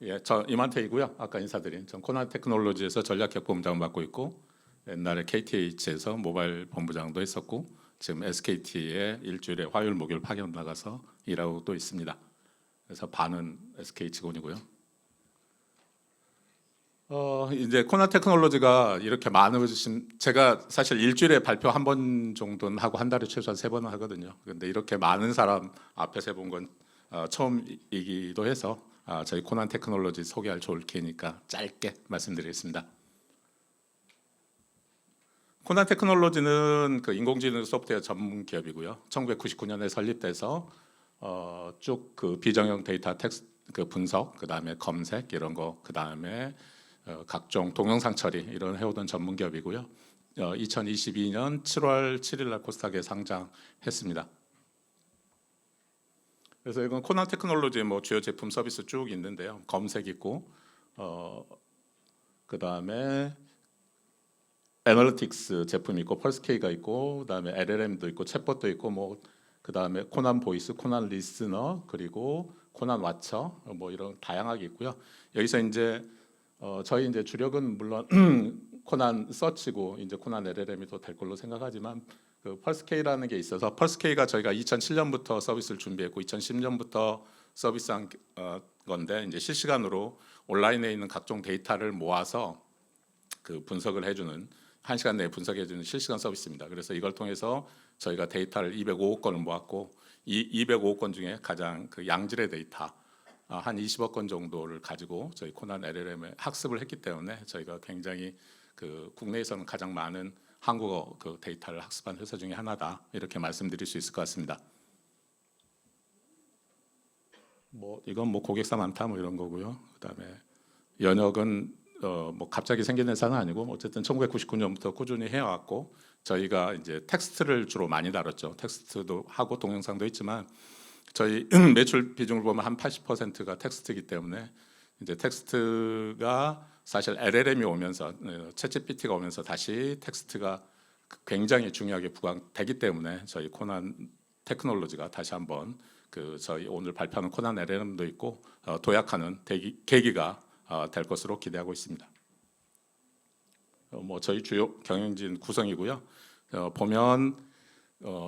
예, 저 이만태이고요. 아까 인사드린 전 코난 테크놀로지에서 전략협본부장 맡고 있고 옛날에 KTH에서 모바일 본부장도 했었고 지금 SKT에 일주일에 화요일 목요일 파견 나가서 일하고 또 있습니다. 그래서 반은 SK 직원이고요. 이제 코난 테크놀로지가 이렇게 많으신 제가 사실 일주일에 발표 한 번 정도는 하고 한 달에 최소한 세 번은 하거든요. 근데 이렇게 많은 사람 앞에서 해본 건 처음이기도 해서 저희 코난 테크놀로지 소개할 좋을 기회니까 짧게 말씀드리겠습니다. 코난 테크놀로지는 그 인공지능 소프트웨어 전문 기업이고요. 1999년에 설립돼서 쭉 그 비정형 데이터 텍스트 그 분석, 그 다음에 검색 이런 거, 그 다음에 각종 동영상 처리 이런 해오던 전문 기업이고요. 2022년 7월 7일 날 코스닥에 상장했습니다. 그래서 이건 코난 테크놀로지의 뭐 주요 제품 서비스 쭉 있는데요. 검색 있고, 그 다음에 애널리틱스 제품 있고, 펄스케이가 있고, 그 다음에 LLM도 있고, 챗봇도 있고, 뭐 그 다음에 코난 보이스, 코난 리스너, 그리고 코난 와처 뭐 이런 다양하게 있고요. 여기서 이제 저희 이제 주력은 물론 코난 서치고 이제 코난 LLM이 더 될 걸로 생각하지만 그 펄스케이라는 게 있어서 펄스케이가 저희가 2007년부터 서비스를 준비했고 2010년부터 서비스한 건데 이제 실시간으로 온라인에 있는 각종 데이터를 모아서 그 분석을 해주는 1시간 내에 분석해주는 실시간 서비스입니다. 그래서 이걸 통해서 저희가 데이터를 205억 건을 모았고 이 205억 건 중에 가장 그 양질의 데이터 한 20억 건 정도를 가지고 저희 코난 LLM에 학습을 했기 때문에 저희가 굉장히 그 국내에서는 가장 많은 한국어 그 데이터를 학습한 회사 중에 하나다 이렇게 말씀드릴 수 있을 것 같습니다. 뭐 이건 뭐 고객사 많다 뭐 이런 거고요. 그다음에 연역은 뭐 갑자기 생긴 회사는 아니고 어쨌든 1999년부터 꾸준히 해왔고 저희가 이제 텍스트를 주로 많이 다뤘죠. 텍스트도 하고 동영상도 있지만 저희 매출 비중을 보면 한 80%가 텍스트이기 때문에 이제 텍스트가 사실 LLM이 오면서 챗GPT가 오면서 다시 텍스트가 굉장히 중요하게 부각되기 때문에 저희 코난 테크놀로지가 다시 한번 그 저희 오늘 발표하는 코난 LLM도 있고 도약하는 계기가 될 것으로 기대하고 있습니다. 뭐 저희 주요 경영진 구성이고요. 보면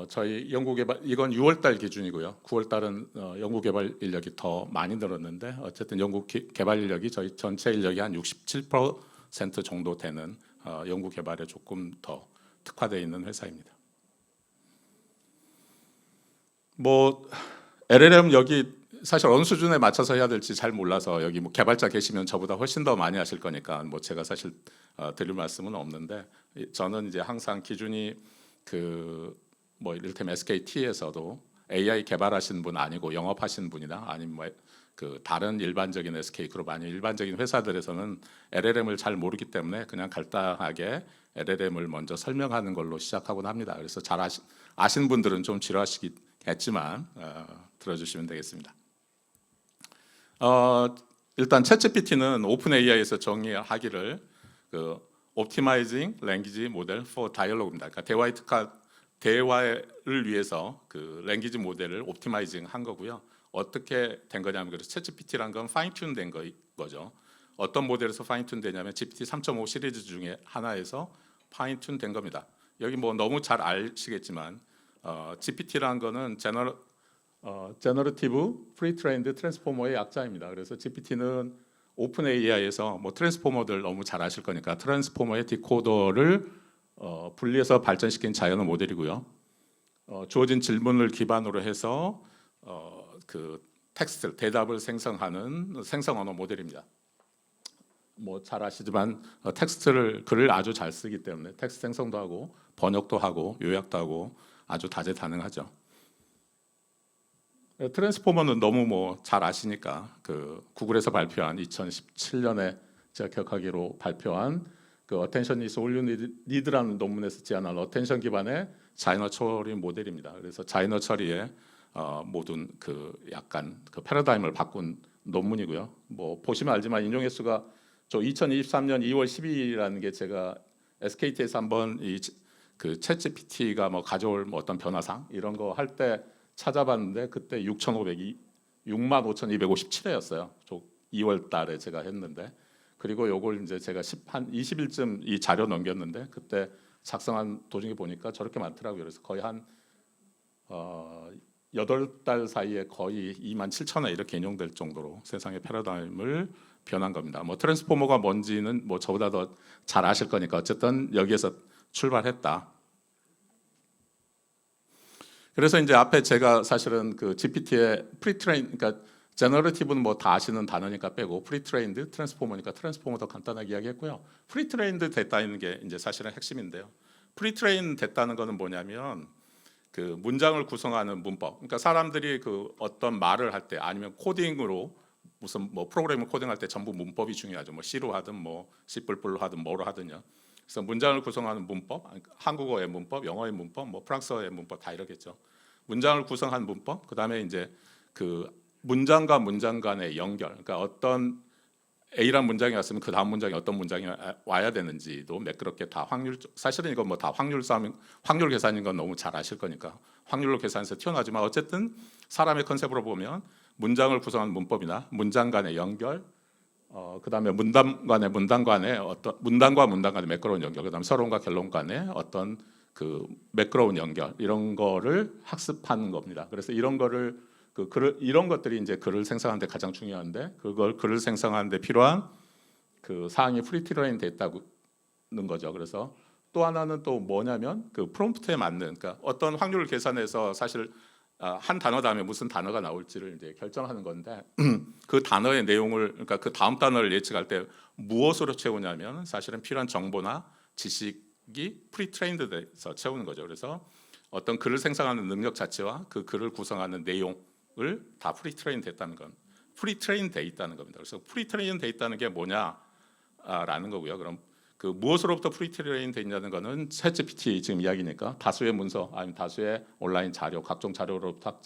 저희 연구개발 이건 6월달 기준이고요. 9월달은 연구개발 인력이 더 많이 늘었는데 어쨌든 연구개발 인력이 저희 전체 인력이 한 67% 정도 되는 연구개발에 조금 더 특화되어 있는 회사입니다. 뭐 LLM 여기 사실 어느 수준에 맞춰서 해야 될지 잘 몰라서 여기 뭐 개발자 계시면 저보다 훨씬 더 많이 하실 거니까 뭐 제가 사실 드릴 말씀은 없는데 저는 이제 항상 기준이 그 뭐 이를테면 SKT에서도 AI 개발하시는 분 아니고 영업하시는 분이나 아니면 뭐 그 다른 일반적인 SK 그룹 아니면 일반적인 회사들에서는 LLM을 잘 모르기 때문에 그냥 간단하게 LLM을 먼저 설명하는 걸로 시작하곤 합니다. 그래서 잘 아시는 분들은 좀 지루하시겠지만 들어주시면 되겠습니다. 일단 챗GPT는 오픈 AI에서 정의하기를 그 Optimizing Language Model for Dialogue입니다. 그러니까 대화를 위해서 그 랭귀지 모델을 옵티마이징 한 거고요. 어떻게 된 거냐면 그래서 챗GPT란 건 파인튠 된 거죠. 어떤 모델에서 파인튠 되냐면 GPT 3.5 시리즈 중에 하나에서 파인튠 된 겁니다. 여기 뭐 너무 잘 아시겠지만 GPT란 거는 제너러티브 프리트레인드 트랜스포머의 약자입니다. 그래서 GPT는 오픈 AI에서 뭐 트랜스포머들 너무 잘 아실 거니까 트랜스포머의 디코더를 분리해서 발전시킨 자연어 모델이고요. 주어진 질문을 기반으로 해서 그 텍스트 대답을 생성하는 생성 언어 모델입니다. 뭐 잘 아시지만 글을 아주 잘 쓰기 때문에 텍스트 생성도 하고 번역도 하고 요약도 하고 아주 다재다능하죠. 트랜스포머는 너무 뭐 잘 아시니까 그 구글에서 발표한 2017년에 제가 기억하기로 발표한 그 Attention is all you need라는 논문에서 제안한 어텐션 기반의 자연어 처리 모델입니다. 그래서 자연어 처리의 모든 그 약간 그 패러다임을 바꾼 논문이고요. 뭐 보시면 알지만 인용 횟수가 저 2023년 2월 12일이라는 게 제가 SKT에서 한번 이 그 챗GPT가 뭐 가져올 뭐 어떤 변화상 이런 거 할 때 찾아봤는데 그때 6,557회였어요. 2월 달에 제가 했는데 그리고 요걸 이제 제가 한 20일쯤 이 자료 넘겼는데 그때 작성한 도중에 보니까 저렇게 많더라고요. 그래서 거의 한 8달 사이에 거의 27,000회 이렇게 인용될 정도로 세상의 패러다임을 변한 겁니다. 뭐 트랜스포머가 뭔지는 뭐 저보다 더 잘 아실 거니까 어쨌든 여기에서 출발했다. 그래서 이제 앞에 제가 사실은 그 GPT의 프리트레인, 그러니까 제너러티브는 뭐 다 아시는 단어니까 빼고 프리트레인드, 트랜스포머니까 트랜스포머 더 간단하게 이야기했고요. 프리트레인드 됐다는 게 이제 사실은 핵심인데요. 프리트레인 됐다는 거는 뭐냐면 그 문장을 구성하는 문법. 그러니까 사람들이 그 어떤 말을 할 때 아니면 코딩으로 무슨 뭐 프로그램을 코딩할 때 전부 문법이 중요하죠. 뭐 C로 하든 뭐 C++로 하든 뭐로 하든요. 그래서 문장을 구성하는 문법, 한국어의 문법, 영어의 문법, 뭐 프랑스어의 문법 다 이러겠죠. 문장을 구성한 문법, 그다음에 이제 그 문장과 문장 간의 연결, 그러니까 어떤 A란 문장이 왔으면 그 다음 문장이 어떤 문장이 와야 되는지도 매끄럽게 다 사실은 이건 뭐 다 확률 싸움, 확률 계산인 건 너무 잘 아실 거니까 확률로 계산해서 튀어나오지만 어쨌든 사람의 컨셉으로 보면 문장을 구성하는 문법이나 문장 간의 연결, 그다음에 문단 간의 어떤 문단과 문단 간의 매끄러운 연결, 그다음에 서론과 결론 간의 어떤 그 매끄러운 연결 이런 거를 학습하는 겁니다. 그래서 이런 거를 이런 것들이 이제 글을 생성하는데 가장 중요한데 그걸 글을 생성하는데 필요한 그 사항이 프리트레인 됐다는 거죠. 그래서 또 하나는 또 뭐냐면 그 프롬프트에 맞는, 그러니까 어떤 확률을 계산해서 사실 한 단어 다음에 무슨 단어가 나올지를 이제 결정하는 건데 그 단어의 내용을, 그러니까 그 다음 단어를 예측할 때 무엇으로 채우냐면 사실은 필요한 정보나 지식이 프리트레인드 돼서 채우는 거죠. 그래서 어떤 글을 생성하는 능력 자체와 그 글을 구성하는 내용을 다 프리트레인 됐다는 건, 프리트레인 돼 있다는 겁니다. 그래서 프리트레인 돼 있다는 게 뭐냐라는 거고요. 그럼 그 무엇으로부터 프리트레인 돼 있냐는 거는 챗GPT 지금 이야기니까 다수의 문서 아니면 다수의 온라인 자료, 각종 자료로부터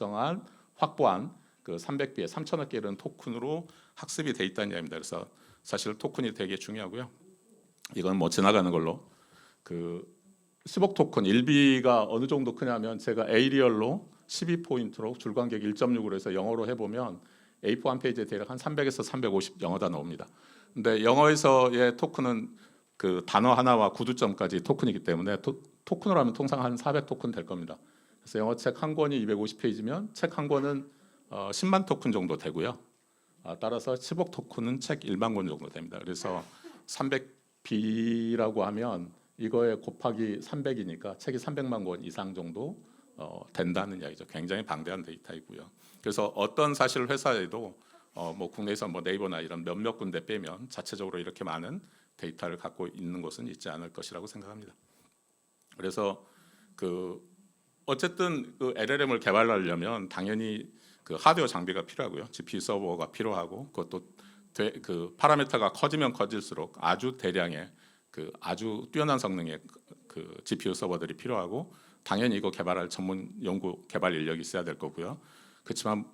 확보한 그 300개, 3,000억 개 이런 토큰으로 학습이 돼 있다는 이야기입니다. 그래서 사실 토큰이 되게 중요하고요. 이건 뭐 지나가는 걸로 그 10억 토큰 1B가 어느 정도 크냐면 제가 에이리얼로 12포인트로 줄간격 1.6으로 해서 영어로 해보면 A4 한 페이지에 대략 한 300에서 350 영어 단어 옵니다. 근데 영어에서의 토큰은 그 단어 하나와 구두점까지 토큰이기 때문에 토큰으로 하면 통상 한 400 토큰 될 겁니다. 그래서 영어 책 한 권이 250페이지면 책 한 권은 10만 토큰 정도 되고요. 따라서 10억 토큰은 책 1만 권 정도 됩니다. 그래서 300B라고 하면 이거에 곱하기 300이니까 책이 300만 권 이상 정도 된다는 이야기죠. 굉장히 방대한 데이터이고요. 그래서 어떤 사실 회사에도 뭐 국내에서 뭐 네이버나 이런 몇몇 군데 빼면 자체적으로 이렇게 많은 데이터를 갖고 있는 곳은 있지 않을 것이라고 생각합니다. 그래서 그 어쨌든 그 LLM을 개발하려면 당연히 그 하드웨어 장비가 필요하고요. GPU 서버가 필요하고 그것도 그 파라미터가 커지면 커질수록 아주 대량의 그 아주 뛰어난 성능의 그 GPU 서버들이 필요하고 당연히 이거 개발할 전문 연구 개발 인력이 있어야 될 거고요. 그렇지만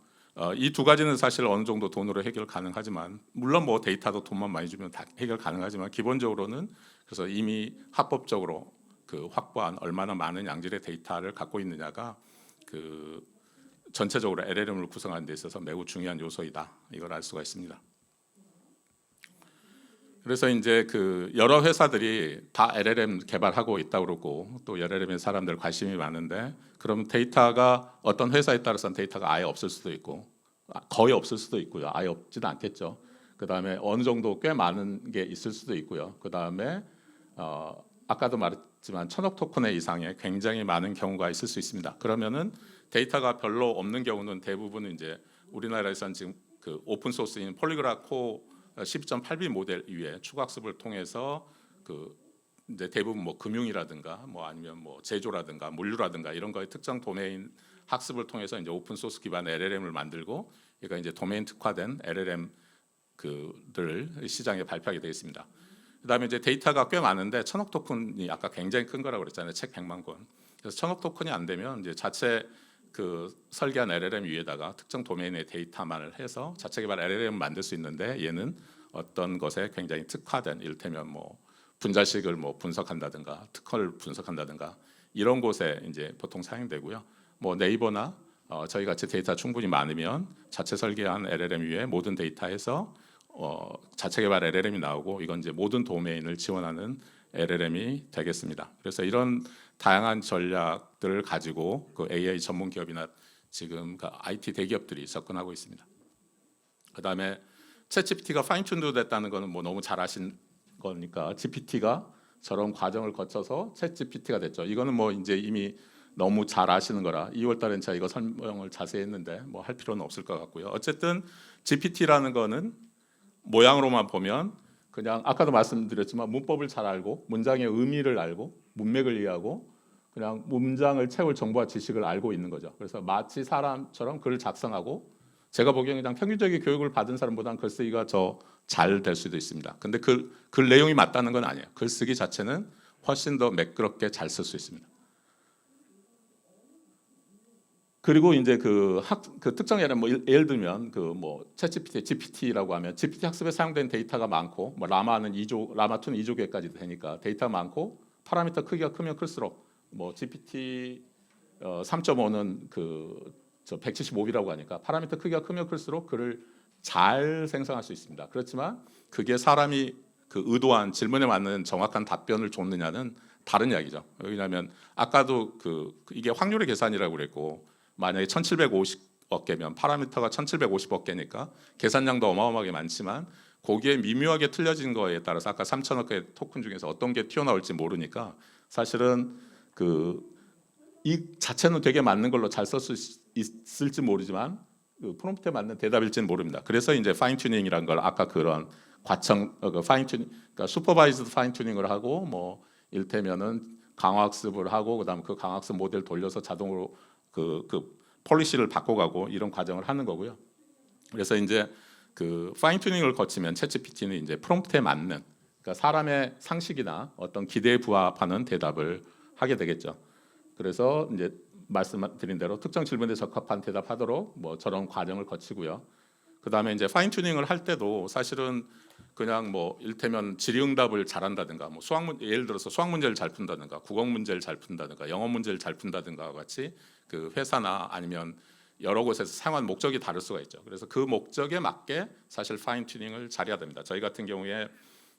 이 두 가지는 사실 어느 정도 돈으로 해결 가능하지만 물론 뭐 데이터도 돈만 많이 주면 다 해결 가능하지만 기본적으로는 그래서 이미 합법적으로 그 확보한 얼마나 많은 양질의 데이터를 갖고 있느냐가 그 전체적으로 LLM을 구성하는 데 있어서 매우 중요한 요소이다. 이걸 알 수가 있습니다. 그래서 이제 그 여러 회사들이 다 LLM 개발하고 있다고 그러고 또 LLM에 사람들 관심이 많은데 그럼 데이터가 어떤 회사에 따라서는 데이터가 아예 없을 수도 있고 거의 없을 수도 있고요. 아예 없지는 않겠죠. 그다음에 어느 정도 꽤 많은 게 있을 수도 있고요. 그다음에 아까도 말했지만 1,000억 토큰의 이상의 굉장히 많은 경우가 있을 수 있습니다. 그러면은 데이터가 별로 없는 경우는 대부분은 이제 우리나라에서는 지금 그 오픈 소스인 폴리그라코 12.8B 모델 위에 추가학습을 통해서 그 이제 대부분 뭐 금융이라든가 뭐 아니면 뭐 제조라든가 물류라든가 이런 거에 특정 도메인 학습을 통해서 이제 오픈 소스 기반의 LLM을 만들고 그러니까 이제 도메인 특화된 LLM 그들 시장에 발표하게 되어 있습니다. 그다음에 이제 데이터가 꽤 많은데 1,000억 토큰이 아까 굉장히 큰 거라고 그랬잖아요. 책 100만 권. 그래서 1,000억 토큰이 안 되면 이제 자체 그 설계한 LLM 위에다가 특정 도메인의 데이터만을 해서 자체 개발 LLM을 만들 수 있는데 얘는 어떤 것에 굉장히 특화된 이를테면 뭐 분자식을 뭐 분석한다든가 특허를 분석한다든가 이런 곳에 이제 보통 사용되고요. 뭐 네이버나 저희 같이 데이터 충분히 많으면 자체 설계한 LLM 위에 모든 데이터에서 자체 개발 LLM이 나오고 이건 이제 모든 도메인을 지원하는 LLM이 되겠습니다. 그래서 이런 다양한 전략들을 가지고 그 AI 전문 기업이나 지금 그 IT 대기업들이 접근하고 있습니다. 그다음에 챗GPT가 파인튠드 됐다는 거는 뭐 너무 잘 아신 거니까 GPT가 저런 과정을 거쳐서 챗GPT가 됐죠. 이거는 뭐 이제 이미 너무 잘 아시는 거라 2월 달엔 제가 이거 설명을 자세히 했는데 뭐 할 필요는 없을 것 같고요. 어쨌든 GPT라는 거는 모양으로만 보면 그냥 아까도 말씀드렸지만 문법을 잘 알고 문장의 의미를 알고 문맥을 이해하고 그냥 문장을 채울 정보와 지식을 알고 있는 거죠. 그래서 마치 사람처럼 글을 작성하고 제가 보기에는 그냥 평균적인 교육을 받은 사람보다는 글쓰기가 더 잘 될 수도 있습니다. 근데 글 내용이 맞다는 건 아니에요. 글쓰기 자체는 훨씬 더 매끄럽게 잘 쓸 수 있습니다. 그리고 이제 그 특정 예를 들면 그 뭐 챗GPT, GPT라고 하면 GPT 학습에 사용된 데이터가 많고 뭐 라마는 2조, 라마2는 2조 개까지 되니까 데이터가 많고 파라미터 크기가 크면 클수록 뭐 GPT 3.5는 저 175비라고 하니까 파라미터 크기가 크면 클수록 글을 잘 생성할 수 있습니다. 그렇지만 그게 사람이 그 의도한 질문에 맞는 정확한 답변을 줬느냐는 다른 이야기죠. 왜냐하면 아까도 이게 확률의 계산이라고 그랬고 만약에 1750억 개면 파라미터가 1750억 개니까 계산량도 어마어마하게 많지만 거기에 미묘하게 틀려진 거에 따라서 아까 3천억 개 토큰 중에서 어떤 게 튀어나올지 모르니까 사실은 이 자체는 되게 맞는 걸로 잘 쓸 수 있을지 모르지만 프롬프트에 맞는 대답일지는 모릅니다. 그래서 이제 파인 튜닝이라는 걸 아까 그런 파인 튜닝, 그러니까 슈퍼바이즈드 파인 튜닝을 하고 뭐 일테면은 강화학습을 하고 그다음 그 강화학습 모델 돌려서 자동으로 폴리시를 바꿔가고 이런 과정을 하는 거고요. 그래서 이제 파인 튜닝을 거치면 챗GPT는 이제 프롬프트에 맞는 그러니까 사람의 상식이나 어떤 기대에 부합하는 대답을 하게 되겠죠. 그래서 이제 말씀드린 대로 특정 질문에 적합한 대답하도록 뭐 저런 과정을 거치고요. 그다음에 이제 파인 튜닝을 할 때도 사실은 그냥 뭐 일테면 질의응답을 잘한다든가 뭐 예를 들어서 수학 문제를 잘 푼다든가 국어 문제를 잘 푼다든가 영어 문제를 잘 푼다든가 같이 그 회사나 아니면 여러 곳에서 사용한 목적이 다를 수가 있죠. 그래서 그 목적에 맞게 사실 파인 튜닝을 잘해야 됩니다. 저희 같은 경우에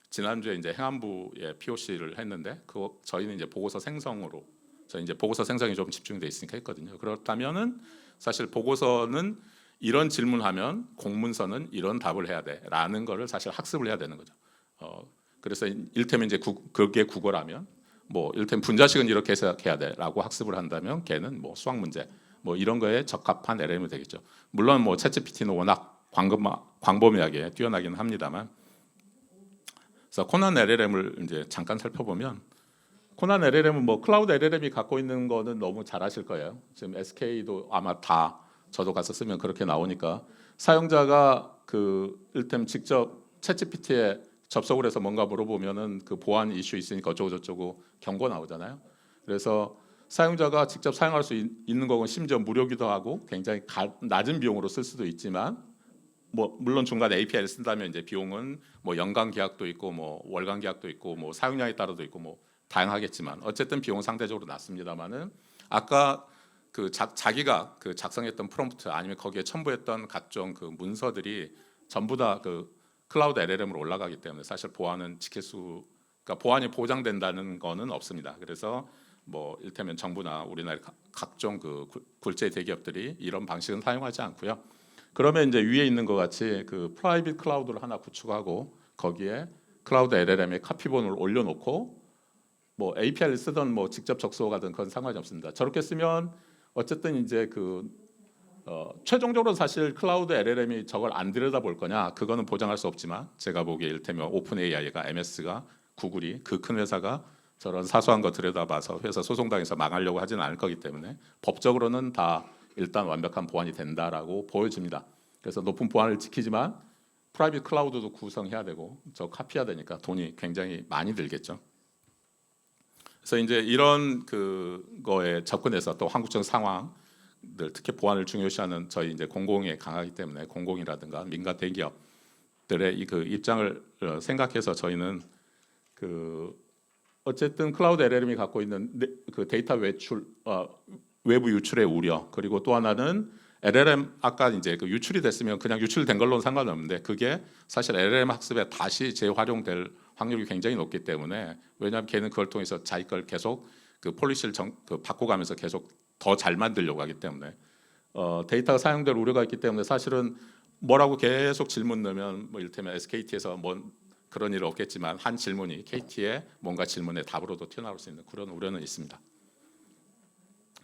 지난주에 이제 행안부에 POC를 했는데 저희는 이제 보고서 생성으로 저희 이제 보고서 생성이 좀 집중돼 있으니까 했거든요. 그렇다면은 사실 보고서는 이런 질문하면 공문서는 이런 답을 해야 돼라는 거를 사실 학습을 해야 되는 거죠. 그래서 일테면 이제 그게 국어라면 뭐 일테면 분자식은 이렇게 해석해야 돼라고 학습을 한다면 걔는 뭐 수학 문제 뭐 이런 거에 적합한 LLM이 되겠죠. 물론 뭐 챗GPT는 워낙 광범위하게 뛰어나기는 합니다만. 그래서 코난 LLM을 이제 잠깐 살펴보면 코난 LLM은 뭐 클라우드 LLM이 갖고 있는 거는 너무 잘 아실 거예요. 지금 SK도 아마 다 저도 가서 쓰면 그렇게 나오니까 사용자가 일테면 직접 챗GPT에 접속을 해서 뭔가 물어보면은 그 보안 이슈 있으니까 어쩌고 저쩌고 경고 나오잖아요. 그래서 사용자가 직접 사용할 수 있는 거건 심지어 무료기도 하고 굉장히 낮은 비용으로 쓸 수도 있지만 뭐 물론 중간에 API를 쓴다면 이제 비용은 뭐 연간 계약도 있고 뭐 월간 계약도 있고 뭐 사용량에 따라도 있고 뭐 다양하겠지만 어쨌든 비용은 상대적으로 낮습니다만은 아까 자기가 작성했던 프롬프트 아니면 거기에 첨부했던 각종 문서들이 전부 다 클라우드 LLM으로 올라가기 때문에 사실 보안은 그러니까 보안이 보장된다는 거는 없습니다. 그래서 뭐 일테면 정부나 우리나라 각종 굴제 대기업들이 이런 방식은 사용하지 않고요. 그러면 이제 위에 있는 것 같이 프라이빗 클라우드를 하나 구축하고 거기에 클라우드 LLM의 카피본을 올려놓고 뭐 API를 쓰던 뭐 직접 접속하든 그건 상관이 없습니다. 저렇게 쓰면 어쨌든 이제 최종적으로 사실 클라우드 LLM이 저걸 안 들여다볼 거냐 그거는 보장할 수 없지만 제가 보기에 일테면 오픈 AI가 MS가 구글이 그 큰 회사가 저런 사소한 거 들여다봐서 회사 소송당해서 망하려고 하지는 않을 거기 때문에 법적으로는 다 일단 완벽한 보안이 된다라고 보여집니다. 그래서 높은 보안을 지키지만 프라이빗 클라우드도 구성해야 되고 저 카피해야 되니까 돈이 굉장히 많이 들겠죠. 그래서 이제 이런 거에 접근해서 또 한국적 상황들 특히 보안을 중요시하는 저희 이제 공공에 강하기 때문에 공공이라든가 민간 대기업들의 입장을 생각해서 저희는 어쨌든 클라우드 LLM이 갖고 있는 데이터 외부 유출의 우려 그리고 또 하나는 LLM 아까 이제 그 유출이 됐으면 그냥 유출된 걸로는 상관없는데 그게 사실 LLM 학습에 다시 재활용될 확률이 굉장히 높기 때문에 왜냐하면 걔는 그걸 통해서 자기 걸 계속 그 폴리시를 바꿔가면서 계속 더 잘 만들려고 하기 때문에 데이터가 사용될 우려가 있기 때문에 사실은 뭐라고 계속 질문 넣으면 뭐 이를테면 SKT에서 뭔 그런 일 없겠지만 한 질문이 KT의 뭔가 질문의 답으로도 튀어나올 수 있는 그런 우려는 있습니다.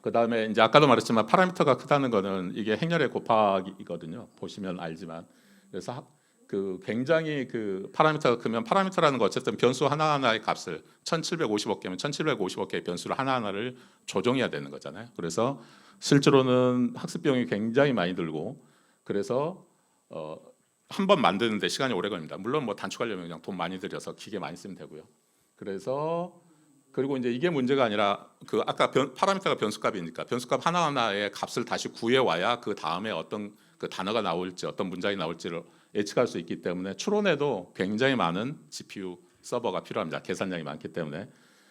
그 다음에 이제 아까도 말했지만 파라미터가 크다는 거는 이게 행렬의 곱하기거든요. 보시면 알지만 그래서 그 굉장히 그 파라미터가 크면 파라미터라는 거 어쨌든 변수 하나하나의 값을 1750억 개면 1750억 개의 변수를 하나하나를 조정해야 되는 거잖아요. 그래서 실제로는 학습 비용이 굉장히 많이 들고 그래서 한 번 만드는데 시간이 오래 걸립니다. 물론 뭐 단축하려면 그냥 돈 많이 들여서 기계 많이 쓰면 되고요. 그래서 그리고 이제 이게 문제가 아니라 그 아까 파라미터가 변수값이니까 변수값 하나하나의 값을 다시 구해 와야 그 다음에 어떤 그 단어가 나올지 어떤 문장이 나올지를 예측할 수 있기 때문에 추론에도 굉장히 많은 GPU 서버가 필요합니다. 계산량이 많기 때문에.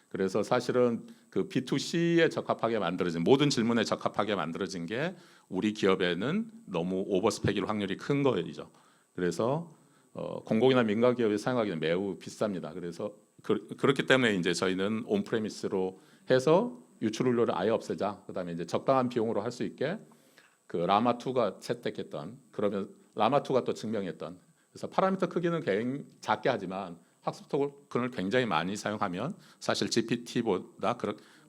그래서 사실은 그 B2C에 적합하게 만들어진 모든 질문에 적합하게 만들어진 게 우리 기업에는 너무 오버스펙일 확률이 큰 거죠. 그래서 공공이나 민간 기업이 사용하기는 매우 비쌉니다. 그래서 그렇기 때문에 이제 저희는 온프레미스로 해서 유출 우려를 아예 없애자. 그다음에 이제 적당한 비용으로 할 수 있게 그 라마 2가 채택했던 그러면 라마 2가 또 증명했던 그래서 파라미터 크기는 굉장히 작게 하지만 학습 토큰을 굉장히 많이 사용하면 사실 GPT보다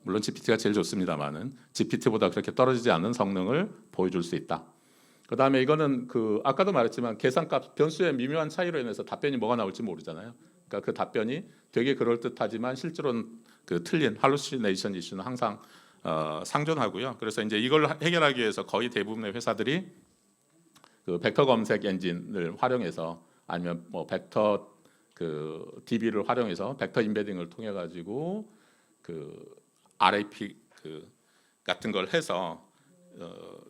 물론 GPT가 제일 좋습니다만은 GPT보다 그렇게 떨어지지 않는 성능을 보여줄 수 있다. 그다음에 이거는 그 아까도 말했지만 계산값 변수의 미묘한 차이로 인해서 답변이 뭐가 나올지 모르잖아요. 그러니까 그 답변이 되게 그럴 듯하지만 실제로는 그 틀린 할루시네이션 이슈는 항상 상존하고요. 그래서 이제 이걸 해결하기 위해서 거의 대부분의 회사들이 그 벡터 검색 엔진을 활용해서 아니면 뭐 벡터 그 DB를 활용해서 벡터 임베딩을 통해 가지고 그 RAP 그 같은 걸 해서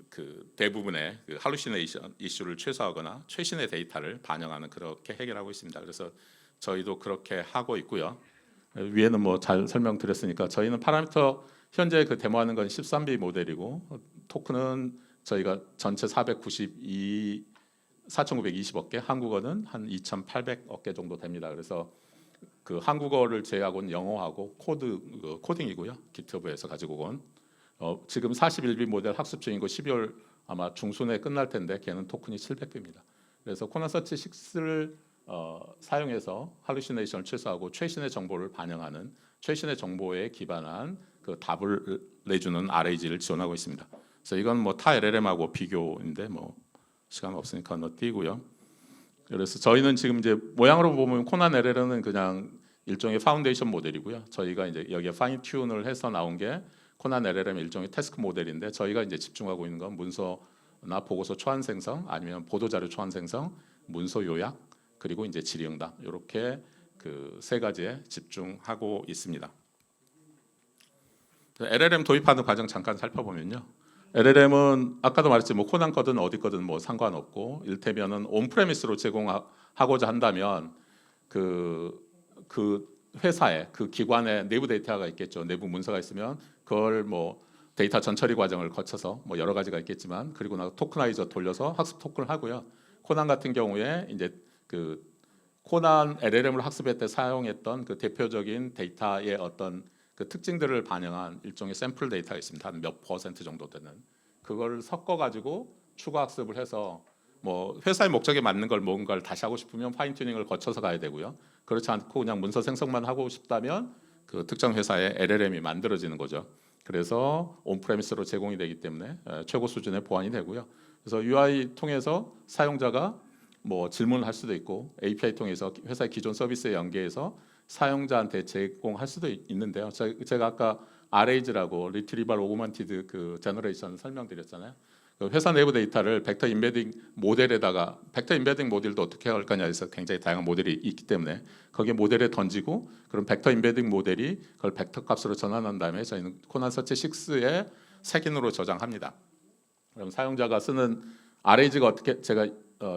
그 대부분의 그 할루시네이션 이슈를 최소화하거나 최신의 데이터를 반영하는 그렇게 해결하고 있습니다. 그래서 저희도 그렇게 하고 있고요. 위에는 뭐 잘 설명드렸으니까 저희는 파라미터 현재 그 데모하는 건 13B 모델이고 토큰은 저희가 전체 4,920억 개, 한국어는 한 2,800억 개 정도 됩니다. 그래서 그 한국어를 제외하고는 영어하고 코딩이고요. GitHub에서 가지고 온 지금 41B 모델 학습 중이고 12월 아마 중순에 끝날 텐데 걔는 토큰이 700B입니다. 그래서 코난서치 6를 사용해서 할루시네이션을 최소화하고 최신의 정보를 반영하는 최신의 정보에 기반한 그 답을 내주는 RAG를 지원하고 있습니다. 그래서 이건 뭐 타 LLM하고 비교인데 뭐 시간 없으니까 건너뛰고요. 그래서 저희는 지금 이제 모양으로 보면 코난 LLM은 그냥 일종의 파운데이션 모델이고요. 저희가 이제 여기에 파인 튠을 해서 나온 게 코난 LLM 일종의 태스크 모델인데 저희가 이제 집중하고 있는 건 문서나 보고서 초안 생성 아니면 보도 자료 초안 생성, 문서 요약 그리고 이제 질의응답 이렇게 그 세 가지에 집중하고 있습니다. LLM 도입하는 과정 잠깐 살펴보면요. LLM은 아까도 말했지 뭐 코난 거든 어디 거든 뭐 상관없고 일테면은 온프레미스로 제공하고자 한다면 그 회사에 그 기관에 내부 데이터가 있겠죠. 내부 문서가 있으면 그걸 뭐 데이터 전처리 과정을 거쳐서 뭐 여러 가지가 있겠지만 그리고 나서 토크나이저 돌려서 학습 토큰을 하고요. 코난 같은 경우에 이제 그 코난 LLM을 학습할 때 사용했던 그 대표적인 데이터의 어떤 그 특징들을 반영한 일종의 샘플 데이터가 있습니다. 한 몇 퍼센트 정도 되는 그걸 섞어 가지고 추가 학습을 해서 뭐 회사의 목적에 맞는 걸 뭔가를 다시 하고 싶으면 파인 튜닝을 거쳐서 가야 되고요. 그렇지 않고 그냥 문서 생성만 하고 싶다면 그 특정 회사의 LLM이 만들어지는 거죠. 그래서 온프레미스로 제공이 되기 때문에 최고 수준의 보안이 되고요. 그래서 UI 통해서 사용자가 뭐 질문을 할 수도 있고 API 통해서 회사의 기존 서비스에 연계해서 사용자한테 제공할 수도 있는데요. 제가 아까 RAG라고 Retrieval Augmented 그 제너레이션 설명드렸잖아요. 그 회사 내부 데이터를 벡터 임베딩 모델에다가 벡터 임베딩 모델도 어떻게 할 거냐 해서 굉장히 다양한 모델이 있기 때문에 거기에 모델에 던지고 그럼 벡터 임베딩 모델이 그걸 벡터 값으로 전환한 다음에 저희는 코난 서치 6에 색인으로 저장합니다. 그럼 사용자가 쓰는 RAG가 어떻게 제가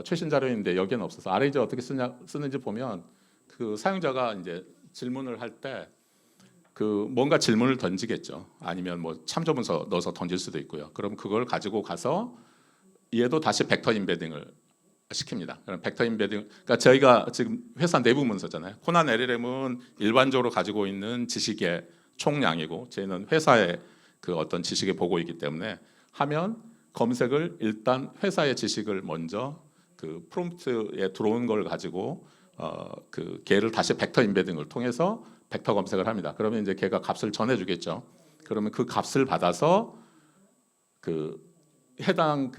최신 자료인데 여기는 없어서 RAG가 어떻게 쓰는지 보면 그 사용자가 이제 질문을 할 때 그 뭔가 질문을 던지겠죠. 아니면 뭐 참조 문서 넣어서 던질 수도 있고요. 그럼 그걸 가지고 가서 얘도 다시 벡터 임베딩을 시킵니다. 그럼 벡터 임베딩, 그러니까 저희가 지금 회사 내부 문서잖아요. 코난 LLM은 일반적으로 가지고 있는 지식의 총량이고 저희는 회사의 그 어떤 지식에 보고 있기 때문에 하면 검색을 일단 회사의 지식을 먼저 그 프롬프트에 들어온 걸 가지고 그 걔를 다시 벡터 임베딩을 통해서 벡터 검색을 합니다. 그러면 이제 걔가 값을 전해주겠죠. 그러면 그 값을 받아서 그 해당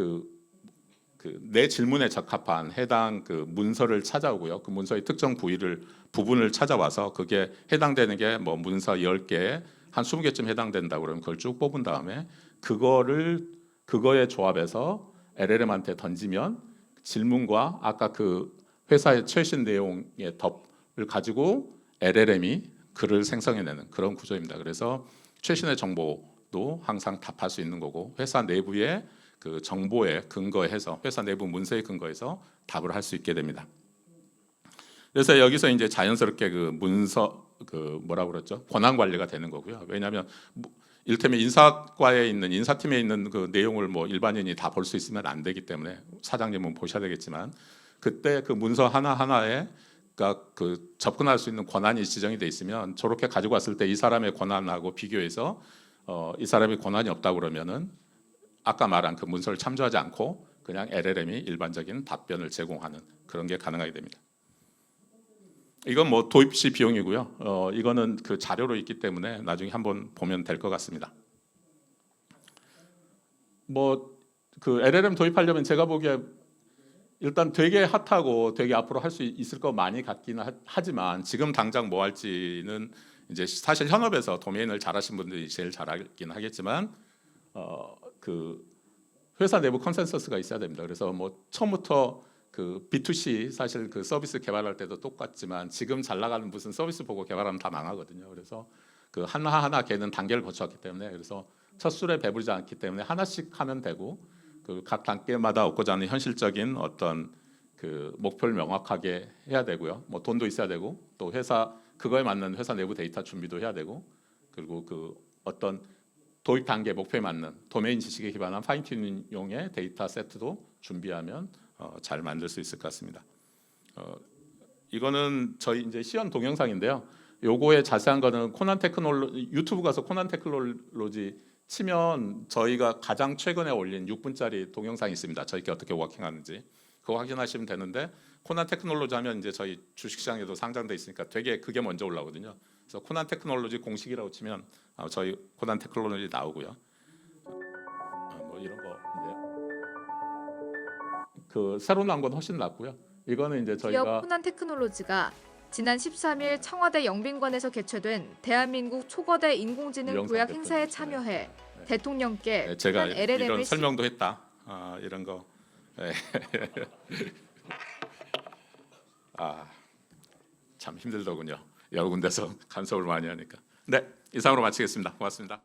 내 질문에 적합한 해당 그 문서를 찾아오고요. 그 문서의 특정 부분을 찾아와서 그게 해당되는 게 뭐 문서 10개에 한 20개쯤 해당된다고 그러면 그걸 쭉 뽑은 다음에 그거의 조합에서 LLM한테 던지면 질문과 아까 그 회사의 최신 내용의 덮을 가지고 LLM이 글을 생성해내는 그런 구조입니다. 그래서 최신의 정보도 항상 답할 수 있는 거고 회사 내부의 그 정보에 근거해서 회사 내부 문서에 근거해서 답을 할 수 있게 됩니다. 그래서 여기서 이제 자연스럽게 그 문서 그 뭐라 그랬죠? 권한 관리가 되는 거고요. 왜냐하면 이를테면 인사과에 있는 인사팀에 있는 그 내용을 뭐 일반인이 다 볼 수 있으면 안 되기 때문에 사장님은 보셔야 되겠지만 그때 그 문서 하나 하나에 그러니까 그 접근할 수 있는 권한이 지정이 돼 있으면 저렇게 가지고 왔을 때 이 사람의 권한하고 비교해서 이 사람이 권한이 없다 그러면은 아까 말한 그 문서를 참조하지 않고 그냥 LLM이 일반적인 답변을 제공하는 그런 게 가능하게 됩니다. 이건 뭐 도입 시 비용이고요. 이거는 그 자료로 있기 때문에 나중에 한번 보면 될 것 같습니다. 뭐 그 LLM 도입하려면 제가 보기에 일단 되게 핫하고 되게 앞으로 할 수 있을 거 많이 같기는 하지만 지금 당장 뭐 할지는 이제 사실 현업에서 도메인을 잘하신 분들이 제일 잘하긴 하겠지만 그 회사 내부 컨센서스가 있어야 됩니다. 그래서 뭐 처음부터 그 B2C 사실 그 서비스 개발할 때도 똑같지만 지금 잘 나가는 무슨 서비스 보고 개발하면 다 망하거든요. 그래서 그 하나하나 걔는 단계를 거쳤기 때문에 그래서 첫 술에 배부르지 않기 때문에 하나씩 하면 되고 그 각 단계마다 얻고자 하는 현실적인 어떤 그 목표를 명확하게 해야 되고요. 뭐 돈도 있어야 되고 또 회사 그거에 맞는 회사 내부 데이터 준비도 해야 되고 그리고 그 어떤 도입 단계 목표에 맞는 도메인 지식에 기반한 파인튜닝용의 데이터 세트도 준비하면 잘 만들 수 있을 것 같습니다. 이거는 저희 이제 시연 동영상인데요. 요거의 자세한 거는 코난 테크놀로지 유튜브 가서 코난 테크놀로지 치면 저희가 가장 최근에 올린 6분짜리 동영상이 있습니다. 저희가 어떻게 워킹하는지 그거 확인하시면 되는데 코난 테크놀로지 하면 이제 저희 주식시장에도 상장돼 있으니까 되게 그게 먼저 올라오거든요. 그래서 코난 테크놀로지 공식이라고 치면 저희 코난 테크놀로지 나오고요. 뭐 이런 거 이제 그 새로 나온 건 훨씬 낫고요. 이거는 이제 저희가 기업 코난 테크놀로지가 지난 13일 청와대 영빈관에서 개최된 대한민국 초거대 인공지능 도약 행사에 참여해 대통령께 제가 코난 LLM을 이런 설명도 했다. 이런 거. 참 힘들더군요. 여러 군데서 간섭을 많이 하니까. 네, 이상으로 마치겠습니다. 고맙습니다.